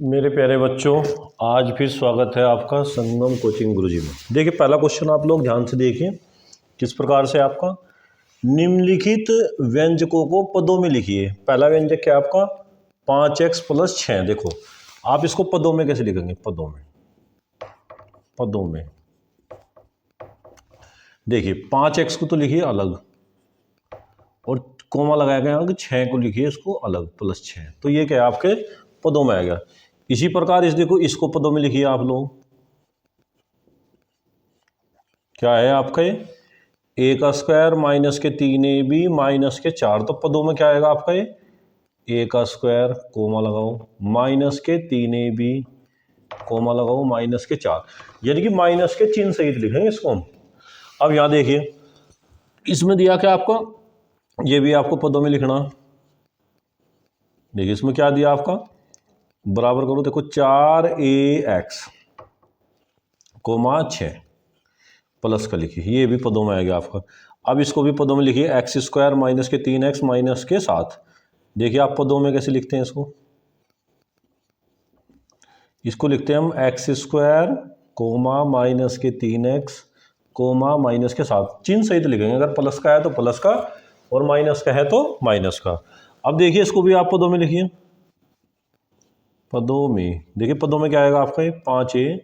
मेरे प्यारे बच्चों, आज फिर स्वागत है आपका संगम कोचिंग गुरुजी में। देखिए, पहला क्वेश्चन आप लोग ध्यान से देखिए किस प्रकार से आपका निम्नलिखित व्यंजकों को पदों में लिखिए। पहला व्यंजक क्या है आपका 5x + 6। देखो आप इसको पदों में कैसे लिखेंगे, पदों में देखिए 5x को तो लिखिए अलग और कोमा लगाया गया कि 6 को लिखिए इसको अलग +6, तो ये क्या है आपके पदों में आएगा। इसी प्रकार इस देखो इसको पदों में लिखिए आप लोग, क्या है आपका ये a² - 3ab - 4, तो पदों में क्या आएगा आपका ये a² कोमा लगाओ -3ab कोमा लगाओ -4, यानी कि माइनस के चिन्ह सहित लिखेंगे इसको हम। अब यहां देखिए इसमें दिया क्या आपका, ये भी आपको पदों में लिखना। देखिए इसमें क्या दिया आपका, बराबर करो, देखो 4ax, 6 प्लस का लिखिए, ये भी पदों में आएगा आपका। अब इसको भी पदों में लिखिए x² - 3x - 7। देखिए आप पदों में कैसे लिखते हैं इसको लिखते हैं हम x² - 3x -7, चिन्ह सहित लिखेंगे। अगर प्लस का है तो प्लस का और माइनस का है तो माइनस का। अब देखिए इसको भी आप पदों में लिखिए, पदों में देखिए पदों में क्या आएगा आपका 5a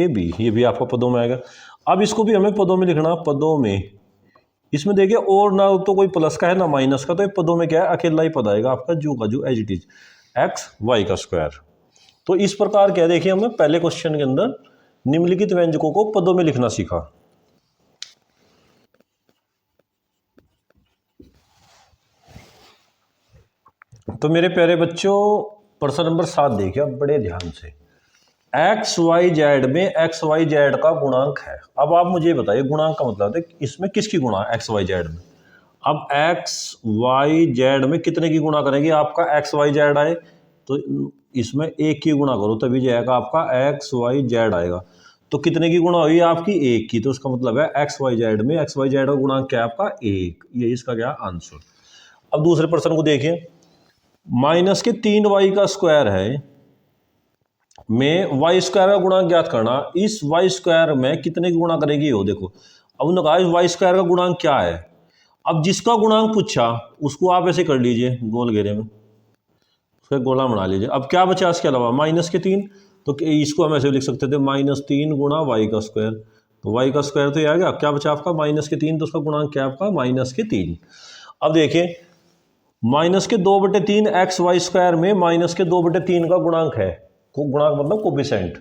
-b, ये भी आपका पदों में आएगा। अब इसको भी हमें पदों में लिखना, पदों में। इसमें देखिए और ना तो कोई प्लस का है ना माइनस का, तो ये पदों में क्या है अकेला ही पद आएगा आपका जो एज इट इज x/y²। तो इस प्रकार क्या देखिए हमें पहले क्वेश्चन के अंदर निम्नलिखित व्यंजकों को पदों में लिखना सीखा। तो मेरे प्यारे बच्चों प्रश्न नंबर 7 देखिए अब बड़े ध्यान से। XYZ में XYZ का गुणांक है। अब आप मुझे बताइए गुणांक का मतलब है इसमें किसकी गुणा है XYZ में। अब XYZ में कितने की गुणा करेंगे, आपका XYZ आए तो इसमें 1 की गुणा करो तभी जाएगा आपका XYZ आएगा। तो कितने की गुणा हुई आपकी 1 की, तो उसका मतलब है XYZ में XYZ का गुणांक क्या है आपका 1, ये इसका क्या आंसर। अब दूसरे प्रश्न को देखिए, -3y² है में y² का गुणांक ज्ञात करना। इस y² में कितने की गुणा करेगी हो, देखो अब उन्होंने कहा y² का गुणांक क्या है। अब जिसका गुणांक पूछा उसको आप ऐसे कर लीजिए गोल घेरे में, उसका गोला बना लीजिए। अब क्या बचा इसके अलावा -3, तो इसको हम ऐसे लिख सकते थे -3 गुणा y², तो y² तो ये आ गया। क्या बचा आपका -3, तो उसका गुणांक क्या है आपका -3। अब देखिए -2/3 XY² में -2/3 का गुणांक है, गुणांक मतलब कोफिशिएंट।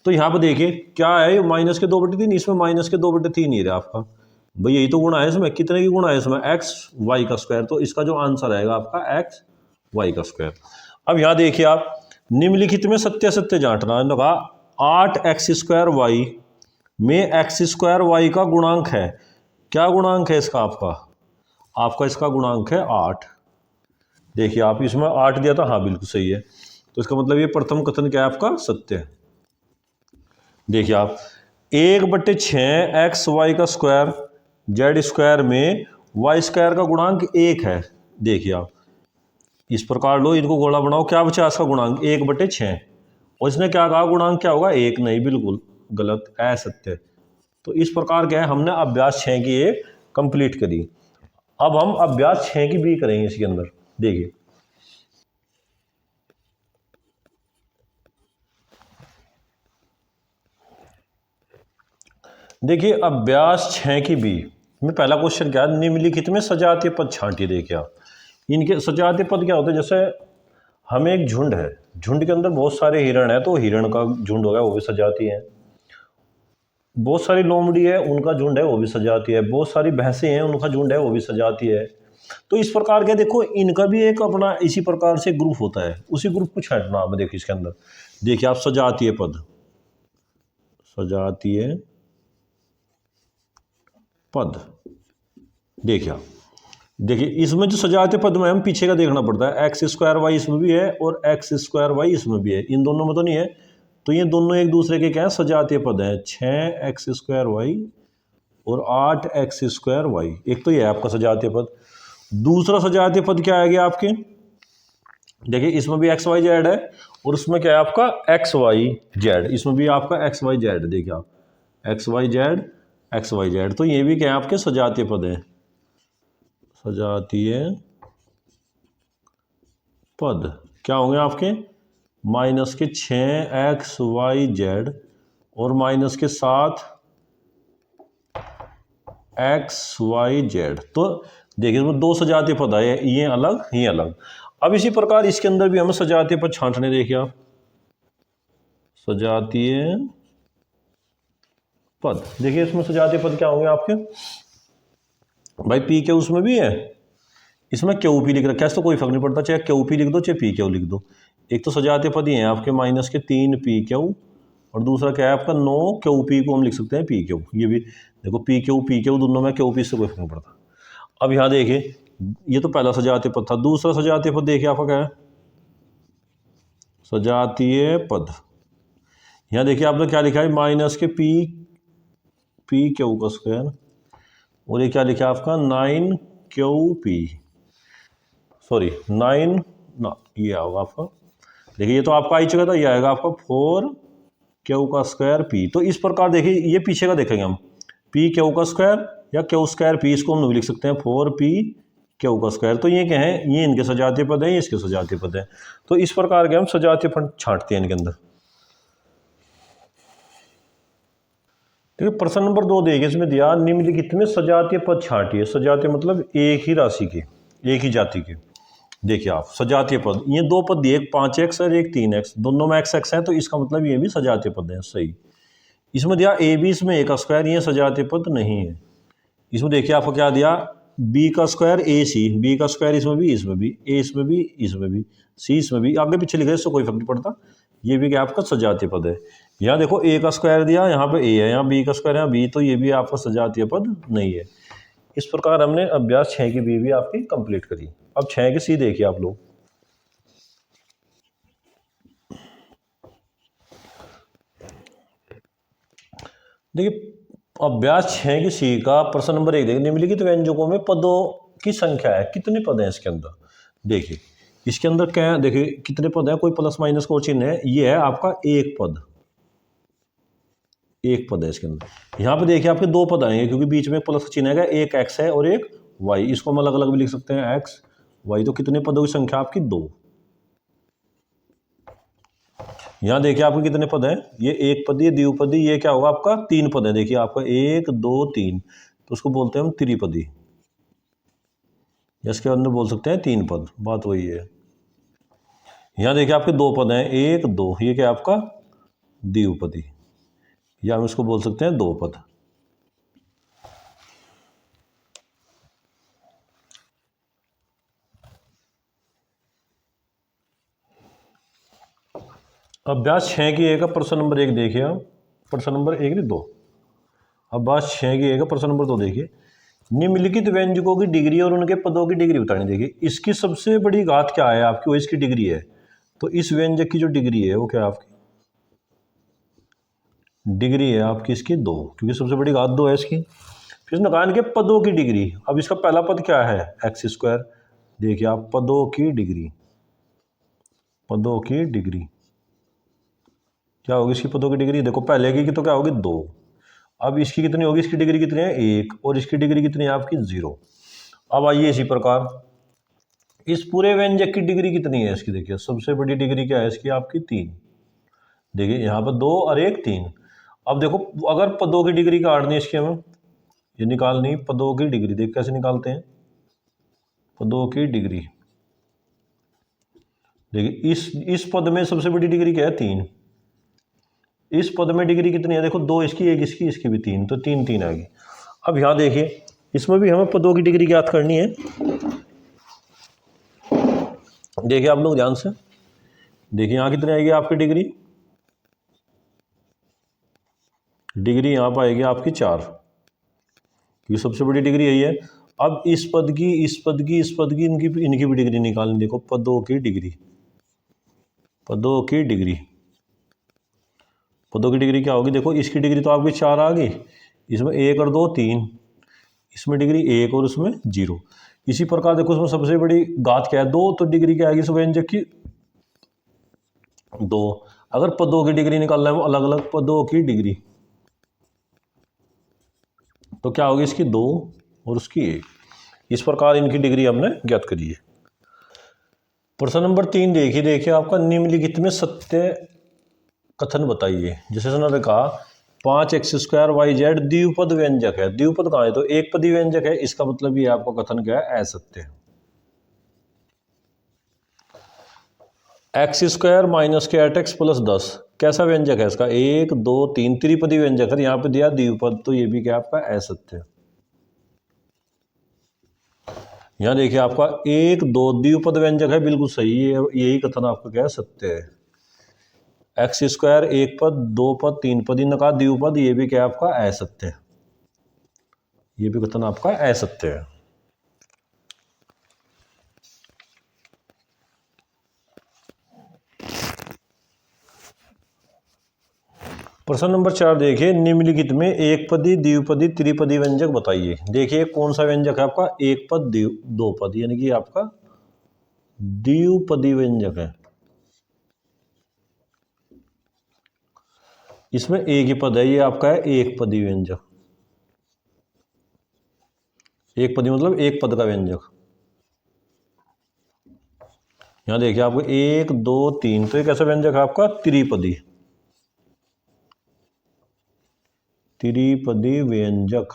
तो यहाँ पे देखिए क्या है -2/3, इसमें -2/3 ही रहा आपका, भाई यही तो गुणा है इसमें। कितने की गुणा है इसमें XY², तो इसका जो आंसर आएगा आपका XY²। अब यहाँ देखिए आप निम्नलिखित में सत्य सत्य जांचना है। लगा 8x² में x² का गुणांक है। क्या गुणांक है इसका, आपका इसका गुणांक है 8। देखिए आप इसमें 8 दिया था, हाँ बिल्कुल सही है, तो इसका मतलब ये प्रथम कथन क्या है आपका सत्य है। देखिए आप 1/6 XY² Z² में y² का गुणांक 1 है। देखिए आप इस प्रकार लो, इनको गोला बनाओ, क्या बचा इसका गुणांक 1/6, और इसने क्या कहा गुणांक क्या होगा 1, नहीं बिल्कुल गलत, असत्य। तो इस प्रकार क्या है हमने अभ्यास 6 की एक कंप्लीट करी। अब हम अभ्यास 6 की भी करेंगे इसके अंदर। देखिए देखिए अभ्यास 6 की बी में पहला क्वेश्चन क्या है, निम्नलिखित में सजातीय पद छांटिए। देखिए आप इनके सजातीय पद क्या होते हैं, जैसे हमें एक झुंड है, झुंड के अंदर बहुत सारे हिरण है, तो हिरण का झुंड हो गया वो भी सजाती है। बहुत सारी लोमड़ी है उनका झुंड है वो भी सजाती है। बहुत सारी भैंसें हैं उनका झुंड है वो भी सजाती है। तो इस प्रकार के देखो इनका भी एक अपना इसी प्रकार से ग्रुप होता है, उसी ग्रुप को छांटना हमें। देखिए इसके अंदर देखिए आप सजातीय पद, सजातीय पद देखिए इसमें जो सजातीय पद में हम पीछे का देखना पड़ता है। x² इसमें भी है और x² इसमें भी है, इन दोनों में तो नहीं है। तो ये दोनों एक दूसरे के क्या है सजातीय पद हैं, 6x² और 8x²। एक तो ये है आपका सजातीय पद। दूसरा सजातीय पद क्या आएगा आपके देखिए इसमें भी एक्स वाई जेड है और उसमें क्या है आपका एक्स वाई जेड, इसमें भी आपका एक्स वाई जेड, देखिए आप एक्स वाई जेड, तो ये भी क्या है आपके सजातीय पद हैं, सजातीय पद क्या होंगे आपके, माइनस के 6 XY Z और माइनस के 7 XY Z। तो देखिए इसमें दो सजातीय पद आए, ये अलग ये अलग। अब इसी प्रकार इसके अंदर भी हमें सजातीय पद छांटने, देखिए आप सजातीय पद, देखिए इसमें सजातीय पद क्या होंगे आपके, भाई पी के उसमें भी है, इसमें क्यू पी लिख रखा है, तो कोई फर्क नहीं पड़ता, चाहे क्यू पी लिख दो चाहे पी क्यू लिख दो। एक तो सजातीय पद ही है आपके माइनस के 3 PQ और दूसरा क्या है आपका 9 QP को हम लिख सकते हैं PQ। ये भी देखो PQ दोनों में QP से कोई फर्क नहीं पड़ता। अब यहाँ देखिए ये तो पहला सजातीय पद था, दूसरा सजातीय पद देखिए आपका क्या है, सजातीय पद। यहाँ देखिए आपने क्या लिखा है, माइनस के PQ का स्क्वायर और ये क्या लिखा है आपका 9QP, सॉरी 9 ना ये होगा आपका, देखिए ये तो आपका आ ही चुका था, ये आएगा आपका 4Q का स्क्वायर P। तो इस प्रकार देखिए ये पीछे का देखेंगे हम, PQ का स्क्वायर या Q स्क्वायर P, इसको हम भी लिख सकते हैं 4PQ का स्क्वायर। तो ये क्या है, ये इनके सजातीय पद हैं, ये इसके सजातीय पद हैं। तो इस प्रकार के हम सजातीय पद छांटते हैं इनके अंदर। ठीक है, प्रश्न नंबर 2 देखिए, इसमें दिया निम्नलिखित में सजातीय पद छांटिए। सजातीय मतलब एक ही राशि के, एक ही जाति के। देखिए आप सजातीय पद, ये दो पद दिए, एक 5x और एक 3x, दोनों में x है, तो इसका मतलब ये भी सजातीय पद है, सही। इसमें दिया AB इसमें A का स्क्वायर, ये सजातीय पद नहीं है। इसमें देखिए आपको क्या दिया, B का स्क्वायर AC, B का स्क्वायर इसमें भी A इसमें भी C इसमें भी, आगे पीछे लिखे इससे कोई फर्क नहीं पड़ता, ये भी क्या आपका सजातीय पद है। यहाँ देखो A का स्क्वायर दिया, यहाँ पे A है, यहाँ B का स्क्वायर, यहाँ B, तो ये भी आपका सजातीय पद नहीं है। इस प्रकार हमने अभ्यास 6 की B भी आपकी कंप्लीट करी। अब 6 की C देखिए आप लोग, देखिए अभ्यास 6 की C का प्रश्न नंबर 1 देखिए, निम्नलिखित व्यंजकों में पदों की संख्या है, कितने पद हैं इसके अंदर। देखिए इसके अंदर क्या है, देखिए कितने पद हैं, कोई प्लस माइनस का चिन्ह है, ये है आपका एक पद है इसके अंदर। यहाँ पे देखिए आपके दो पद आएंगे क्योंकि बीच में प्लस चिन्ह है, एक x है और एक y, इसको हम अलग अलग भी लिख सकते हैं x y। तो कितने पदों की संख्या आपकी 2। यहाँ देखिए आपके कितने पद हैं, ये एक पदी, ये द्विपदी, ये क्या होगा आपका 3 पद है। देखिए आपका 1 2 3, तो उसको बोलते हैं हम त्रिपदी, इसके अंदर बोल सकते हैं 3 पद, बात वही है। यहाँ देखिए आपके 2 पद हैं 1 2, ये क्या आपका द्विपदी, या हम इसको बोल सकते हैं 2 पद। अभ्यास 6 की 1 का प्रश्न नंबर 1 देखिए आप, प्रश्न नंबर 1 नहीं 2, अभ्यास 6 की 1 का प्रश्न नंबर 2 देखिए, निम्नलिखित व्यंजकों की डिग्री और उनके पदों की डिग्री बतानी। देखिए इसकी सबसे बड़ी घात क्या है आपकी, वो इसकी डिग्री है। तो इस व्यंजक की जो डिग्री है वो क्या है आपकी, डिग्री है आपकी इसकी 2, क्योंकि सबसे बड़ी घात 2 है इसकी। फिर इसने कहा इनके पदों की डिग्री, अब इसका पहला पद क्या है एक्स स्क्वायर, देखिए आप पदों की डिग्री, पदों की डिग्री क्या होगी इसकी, पदों की डिग्री देखो पहले की तो क्या होगी 2, अब इसकी कितनी होगी, इसकी डिग्री कितनी है 1 और इसकी डिग्री कितनी है आपकी 0। अब आइए इसी प्रकार इस पूरे व्यंजक की डिग्री कितनी है इसकी, देखिए सबसे बड़ी डिग्री क्या है इसकी आपकी 3, देखिए यहाँ पर 2 और 1 3। अब देखो अगर पदों की डिग्री काटनी इसकी हमें, ये निकालनी पदों की डिग्री, देख कैसे निकालते हैं पदों की डिग्री। देखिए इस पद में सबसे बड़ी डिग्री क्या है 3, इस पद में डिग्री कितनी है देखो 2 इसकी 1 इसकी, इसकी भी 3, तो 3 3 आ गई। अब यहाँ देखिए इसमें भी हमें पदों की डिग्री ज्ञात करनी है। देखिए आप लोग ध्यान से देखिए यहाँ कितनी आएगी आपकी डिग्री, डिग्री यहाँ पर आएगी आपकी 4, ये सबसे बड़ी डिग्री यही है। अब इस पद की इस पद की इस पद की इनकी भी डिग्री निकालनी, देखो पदों की डिग्री, पदों की डिग्री, पदों की डिग्री क्या होगी, देखो इसकी डिग्री तो आपकी 4 आ गई, इसमें 1 और 2 3, इसमें डिग्री 1 और उसमें 0। इसी प्रकार देखो उसमें सबसे बड़ी घात क्या है 2, तो डिग्री क्या आएगी इस व्यंजक की 2। अगर पदों की डिग्री निकालना है वो अलग अलग पदों की डिग्री, तो क्या होगी इसकी 2 और उसकी 1। इस प्रकार इनकी डिग्री हमने ज्ञात करी है। प्रश्न नंबर 3 देखिए आपका निम्नलिखित में सत्य कथन बताइए। जैसे उन्होंने कहा 5x² YZ द्विपद व्यंजक है। द्विपद कहाँ है, तो एक पदी व्यंजक है, इसका मतलब ये आपका कथन क्या है, असत्य है। x² - 8x + 10 कैसा व्यंजक है इसका, 1 2 3 त्रिपदी व्यंजक है, यहाँ पे दिया द्विपद, तो ये भी क्या आपका असत्य है। यहाँ देखिए आपका 1 2 द्विपद व्यंजक है, बिल्कुल सही है, यही कथन आपका क्या है, सत्य है। x² एक पद 2 पद 3 पद, इनका द्विपद, ये भी क्या आपका असत्य है, ये भी कथन आपका असत्य है। प्रश्न नंबर 4 देखिए निम्नलिखित में एक पदी द्विपदी त्रिपदी व्यंजक बताइए। देखिए कौन सा व्यंजक है आपका, एक पद 2 पद, यानी कि आपका द्विपदी व्यंजक है। इसमें एक ही पद है, ये आपका है एक पदी व्यंजक। एक पदी मतलब एक पद का व्यंजक। यहां देखिए आपको 1 2 3, तो एक ऐसा व्यंजक है आपका त्रिपदी, त्रिपदी व्यंजक।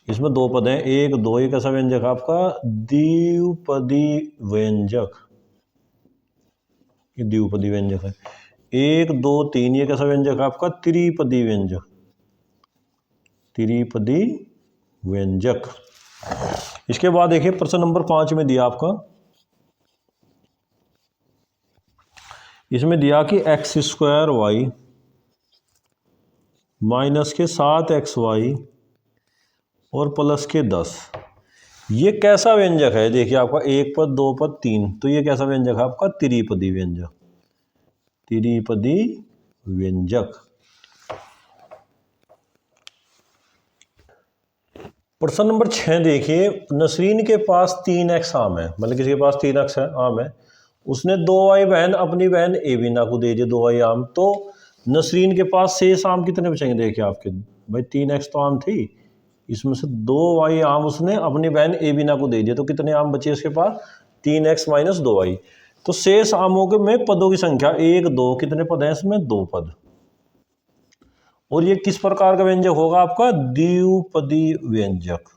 इसमें 2 पद हैं, 1 2, एक ऐसा व्यंजक है आपका द्विपदी व्यंजक, ये द्विपदी व्यंजक है। 1 2 3, ये कैसा व्यंजक है आपका त्रिपदी व्यंजक, त्रिपदी व्यंजक। इसके बाद देखिए प्रश्न नंबर 5 में दिया आपका, इसमें दिया कि x² y माइनस के 7xy और प्लस के 10, ये कैसा व्यंजक है। देखिए आपका एक पद 2 पद 3, तो ये कैसा व्यंजक है आपका त्रिपदी व्यंजक, त्रिपदी व्यंजक। प्रश्न नंबर 6 देखिए, नसरीन के पास 3x आम है, मतलब किसी के पास 3x आम है, उसने 2y बहन अपनी बहन एविना को दे दिए 2y आम, तो नसरीन के पास शेष आम कितने बचेंगे। देखिए आपके भाई 3x तो आम थी, इसमें से 2y आम उसने अपनी बहन एविना को दे दिया, तो कितने आम बचे उसके पास, 3x - 2y। तो शेष आमों के में पदों की संख्या 1 2, कितने पद हैं इसमें, 2 पद। और ये किस प्रकार का व्यंजक होगा आपका, द्विपदी व्यंजक।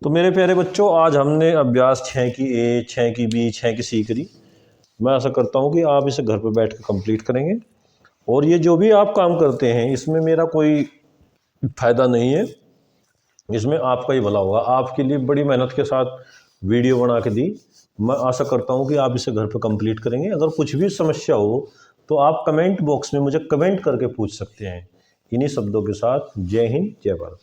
तो मेरे प्यारे बच्चों, आज हमने अभ्यास 6 की ए 6 की बी 6 की सी करी। मैं आशा करता हूं कि आप इसे घर पर बैठ कर कंप्लीट करेंगे, और ये जो भी आप काम करते हैं इसमें मेरा कोई फायदा नहीं है, इसमें आपका ही भला होगा। आपके लिए बड़ी मेहनत के साथ वीडियो बना के दी, मैं आशा करता हूं कि आप इसे घर पर कंप्लीट करेंगे। अगर कुछ भी समस्या हो तो आप कमेंट बॉक्स में मुझे कमेंट करके पूछ सकते हैं। इन्हीं शब्दों के साथ जय हिंद जय भारत।